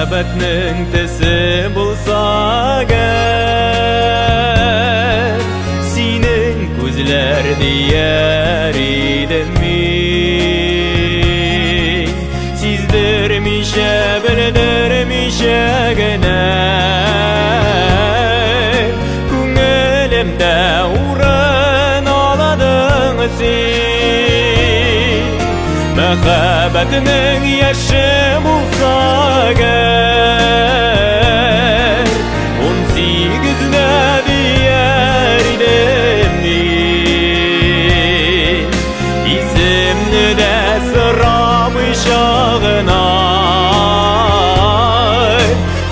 Мәхәббәтнең төсе булса әгәр, синең күзләр дияр идем мин. Сиздермичә, белдермичә генә күңелемдә урын аладың син. Мәхәббәтнең яше булса әгәр, 18-дә дияр идем мин. Исемне дә сорамыйча гына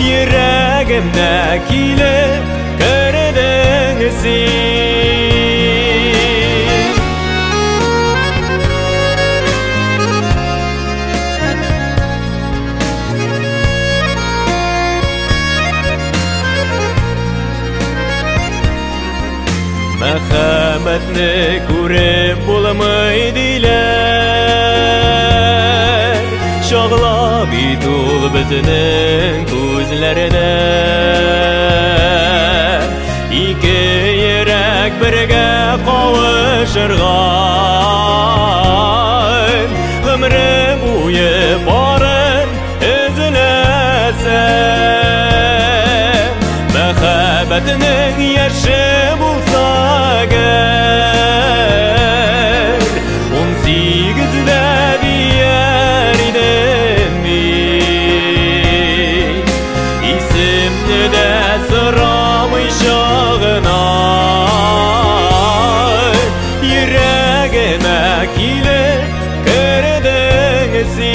йөрәгемдә килеп кердең син. Мәхәббәтне күреп булмый диләр, чагыла бит ул безнең күзләрдә. Ике йөрәк бергә кавышырга, гомре буе барын эзләсә. Мәхәббәтнең яше булса әгәр, 18-дә дияр идем мин. Исемне дә сорамыйча гына йөрәгемә килеп кердең син.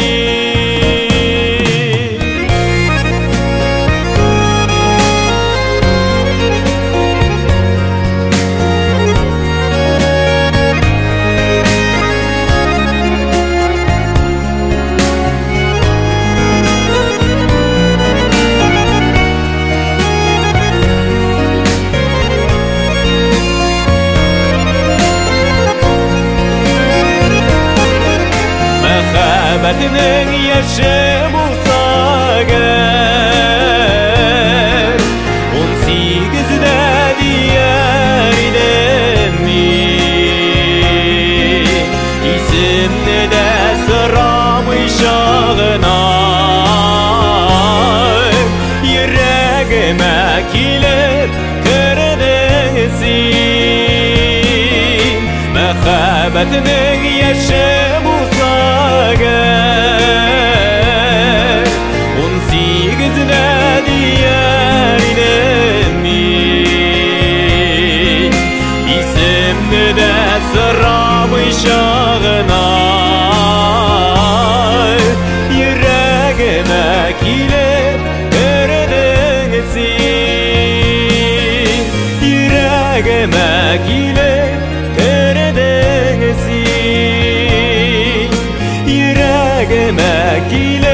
Мәхәббәтнең яше булса әгәр, 18-дә дияр идем мин. Исемне дә сорамыйча гына йөрәгемә килеп кердең син. Мәхәббәтнең яше булса әгәр, 18-дә дияр идем мин. Исемне дә сорамыйча гына йөрәгемә килеп кердең син. Йөрәгемә килеп кердең син. Йөрәгемә килеп